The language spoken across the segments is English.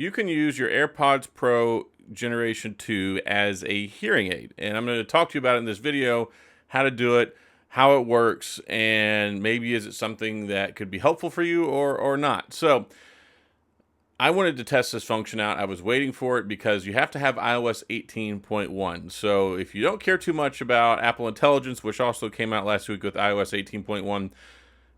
you can use your AirPods Pro Generation 2 as a hearing aid. And I'm going to talk to you about it in this video, how to do it, how it works, and maybe is it something that could be helpful for you or not. So I wanted to test this function out. I was waiting for it because you have to have iOS 18.1. So if you don't care too much about Apple Intelligence, which also came out last week with iOS 18.1,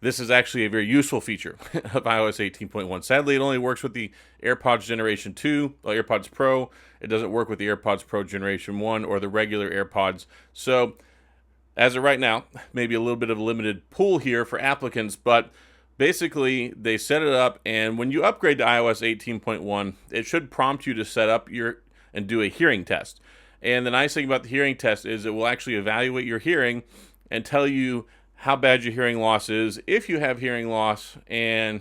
this is actually a very useful feature of iOS 18.1. Sadly, it only works with the AirPods Generation 2, or AirPods Pro. It doesn't work with the AirPods Pro Generation 1 or the regular AirPods. So as of right now, maybe a little bit of a limited pool here for applicants, but basically they set it up, and when you upgrade to iOS 18.1, it should prompt you to set up and do a hearing test. And the nice thing about the hearing test is it will actually evaluate your hearing and tell you how bad your hearing loss is, if you have hearing loss, and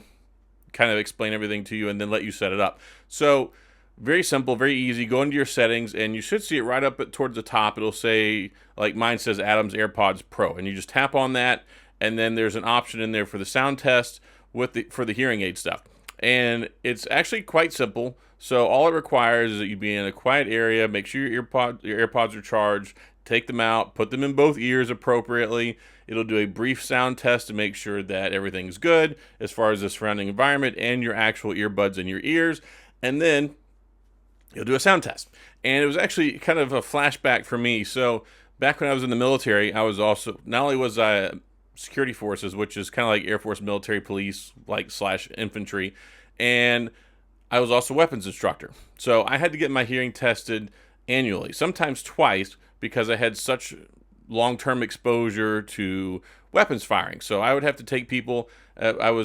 kind of explain everything to you and then let you set it up. So very simple, very easy. Go into your settings and you should see it right up towards the top. It'll say, like mine says, Adam's AirPods Pro, and you just tap on that, and then there's an option in there for the sound test for the hearing aid stuff. And it's actually quite simple. So all it requires is that you be in a quiet area, make sure your AirPods are charged, take them out, put them in both ears appropriately. It'll do a brief sound test to make sure that everything's good as far as the surrounding environment and your actual earbuds in your ears. And then you'll do a sound test. And it was actually kind of a flashback for me. So back when I was in the military, I was also, not only was I security forces, which is kind of like Air Force military police, like / infantry, and I was also weapons instructor. So I had to get my hearing tested annually, sometimes twice, because I had such long-term exposure to weapons firing. So I would have to take people, it's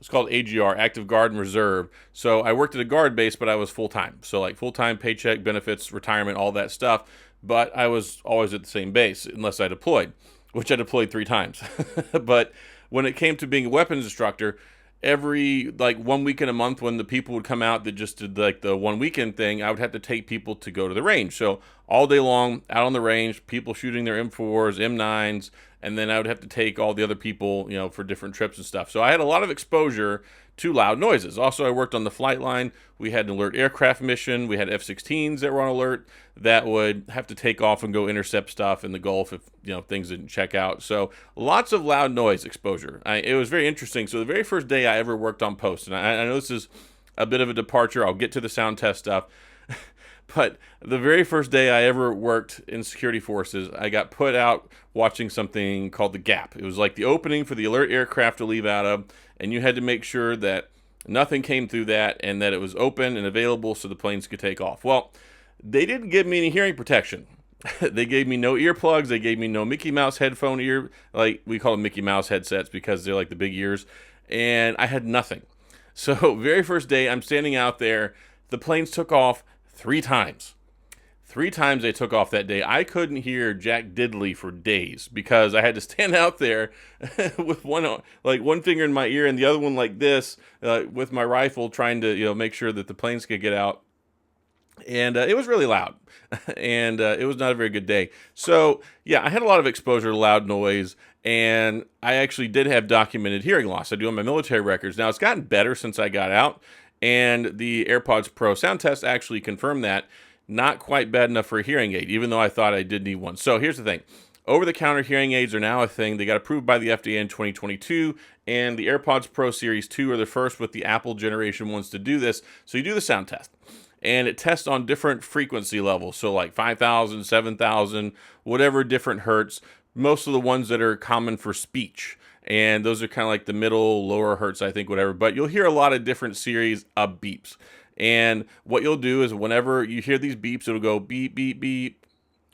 called AGR, Active Guard and Reserve. So I worked at a guard base, but I was full-time. So like full-time, paycheck, benefits, retirement, all that stuff. But I was always at the same base unless I deployed, which I deployed 3 times. But when it came to being a weapons instructor, every like 1 weekend a month, when the people would come out that just did like the 1 weekend thing, I would have to take people to go to the range. So all day long out on the range, people shooting their M4s, M9s, and then I would have to take all the other people, for different trips and stuff. So I had a lot of exposure to loud noises. Also, I worked on the flight line. We had an alert aircraft mission. We had F-16s that were on alert that would have to take off and go intercept stuff in the Gulf if things didn't check out. So lots of loud noise exposure. It was very interesting. So the very first day I ever worked on post, and I know this is a bit of a departure. I'll get to the sound test stuff. But the very first day I ever worked in security forces, I got put out watching something called the gap. It was like the opening for the alert aircraft to leave out of, and you had to make sure that nothing came through that and that it was open and available so the planes could take off. Well, they didn't give me any hearing protection. They gave me no earplugs. They gave me no Mickey Mouse headphone ear, like we call them Mickey Mouse headsets because they're like the big ears, and I had nothing. So very first day, I'm standing out there. The planes took off 3 times. 3 times they took off that day. I couldn't hear Jack Diddley for days because I had to stand out there with one finger in my ear and the other one like this with my rifle, trying to make sure that the planes could get out. And it was really loud, and it was not a very good day. So yeah, I had a lot of exposure to loud noise, and I actually did have documented hearing loss. I do on my military records. Now it's gotten better since I got out. And the AirPods Pro sound test actually confirmed that. Not quite bad enough for a hearing aid, even though I thought I did need one. So here's the thing. Over-the-counter hearing aids are now a thing. They got approved by the FDA in 2022, and the AirPods Pro Series 2 are the first with the Apple Generation 1s to do this. So you do the sound test, and it tests on different frequency levels. So like 5,000, 7,000, whatever different hertz, most of the ones that are common for speech. And those are kind of like the middle, lower hertz, I think, whatever. But you'll hear a lot of different series of beeps. And what you'll do is whenever you hear these beeps, it'll go beep, beep, beep,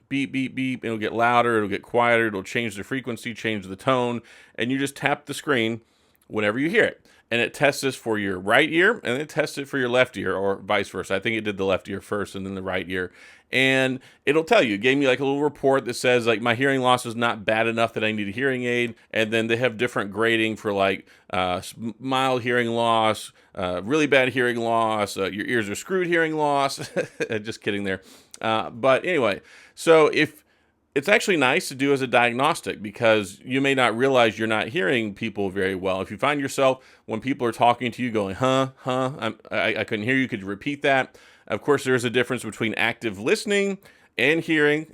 beep, beep, beep. It'll get louder, it'll get quieter, it'll change the frequency, change the tone. And you just tap the screen whenever you hear it. And it tests this for your right ear, and it tests it for your left ear, or vice versa. I think it did the left ear first and then the right ear. And it'll tell you. It gave me like a little report that says like my hearing loss is not bad enough that I need a hearing aid. And then they have different grading for like mild hearing loss, really bad hearing loss, your ears are screwed hearing loss. Just kidding there. But anyway, so if It's actually nice to do as a diagnostic because you may not realize you're not hearing people very well. If you find yourself when people are talking to you going, huh, huh, I couldn't hear you, could you repeat that? Of course, there's a difference between active listening and hearing.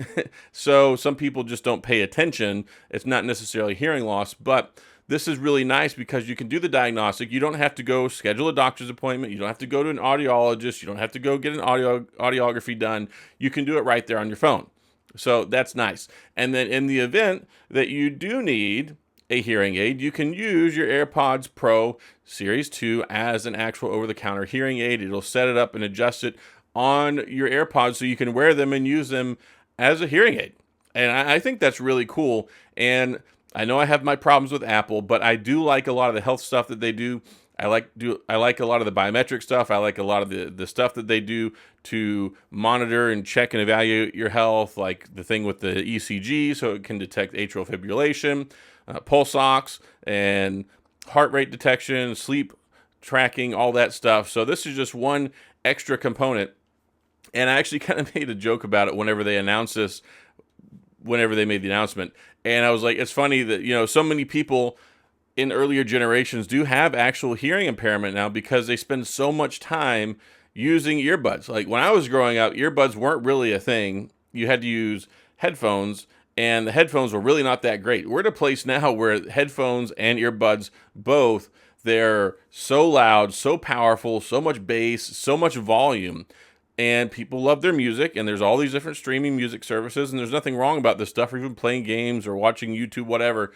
So some people just don't pay attention. It's not necessarily hearing loss, but this is really nice because you can do the diagnostic. You don't have to go schedule a doctor's appointment. You don't have to go to an audiologist. You don't have to go get an audiography done. You can do it right there on your phone. So that's nice. And then in the event that you do need a hearing aid, you can use your AirPods Pro Series 2 as an actual over-the-counter hearing aid. It'll set it up and adjust it on your AirPods so you can wear them and use them as a hearing aid. And I think that's really cool. And I know I have my problems with Apple, but I do like a lot of the health stuff that they do. I like a lot of the biometric stuff. I like a lot of the stuff that they do to monitor and check and evaluate your health, like the thing with the ECG, so it can detect atrial fibrillation, pulse ox, and heart rate detection, sleep tracking, all that stuff. So this is just one extra component. And I actually kind of made a joke about it whenever they announced this, whenever they made the announcement. And I was like, it's funny that, so many people in earlier generations do have actual hearing impairment now because they spend so much time using earbuds. Like when I was growing up, earbuds weren't really a thing. You had to use headphones, and the headphones were really not that great. We're at a place now where headphones and earbuds both, they're so loud, so powerful, so much bass, so much volume, and people love their music, and there's all these different streaming music services, and there's nothing wrong about this stuff, or even playing games or watching YouTube, whatever.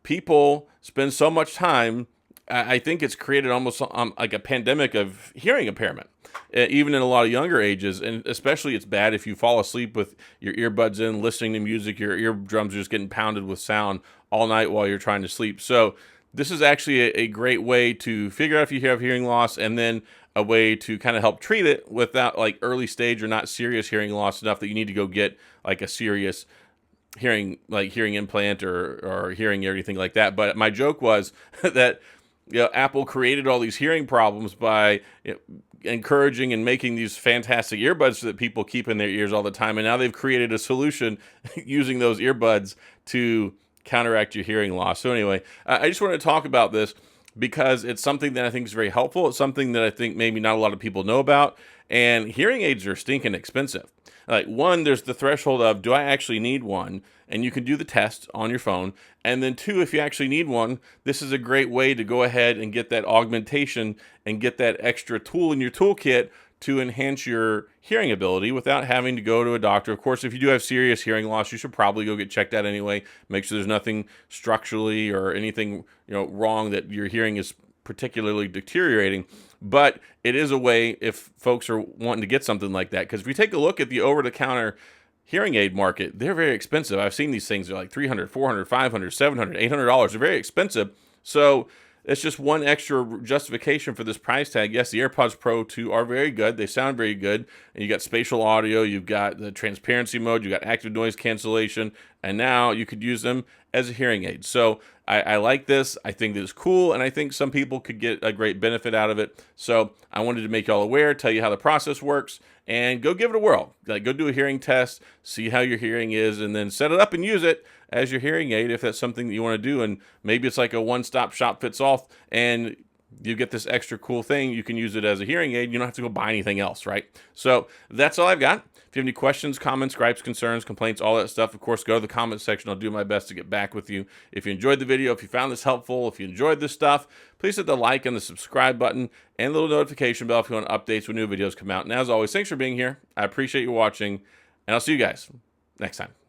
People spend so much time, I think it's created almost like a pandemic of hearing impairment, even in a lot of younger ages. And especially it's bad if you fall asleep with your earbuds in, listening to music, your eardrums are just getting pounded with sound all night while you're trying to sleep. So this is actually a great way to figure out if you have hearing loss, and then a way to kind of help treat it without like early stage or not serious hearing loss enough that you need to go get like a serious hearing implant or hearing or anything like that. But my joke was that Apple created all these hearing problems by encouraging and making these fantastic earbuds so that people keep in their ears all the time, and now they've created a solution using those earbuds to counteract your hearing loss. So anyway, I just want to talk about this because it's something that I think is very helpful. It's something that I think maybe not a lot of people know about, and hearing aids are stinking expensive. Like, one, there's the threshold of, do I actually need one? And you can do the test on your phone. And then two, if you actually need one, this is a great way to go ahead and get that augmentation and get that extra tool in your toolkit to enhance your hearing ability without having to go to a doctor. Of course, if you do have serious hearing loss, you should probably go get checked out anyway. Make sure there's nothing structurally or anything wrong, that your hearing is particularly deteriorating. But it is a way if folks are wanting to get something like that. Because if you take a look at the over-the-counter hearing aid market, they're very expensive. I've seen these things, they're like $300, $400, $500, $700, $800. They're very expensive. So it's just one extra justification for this price tag. Yes, the AirPods Pro 2 are very good. They sound very good. And you got spatial audio, you've got the transparency mode, you got active noise cancellation, and now you could use them as a hearing aid. So I like this. I think this is cool, and I think some people could get a great benefit out of it. So I wanted to make y'all aware, tell you how the process works, and go give it a whirl. Like, go do a hearing test, see how your hearing is, and then set it up and use it as your hearing aid if that's something that you want to do. And maybe it's like a one-stop shop fits all, and you get this extra cool thing. You can use it as a hearing aid. You don't have to go buy anything else, right? So that's all I've got. If you have any questions, comments, gripes, concerns, complaints, all that stuff, of course, go to the comments section. I'll do my best to get back with you. If you enjoyed the video, if you found this helpful, if you enjoyed this stuff, please hit the like and the subscribe button and the little notification bell if you want updates when new videos come out. And as always, thanks for being here. I appreciate you watching, and I'll see you guys next time.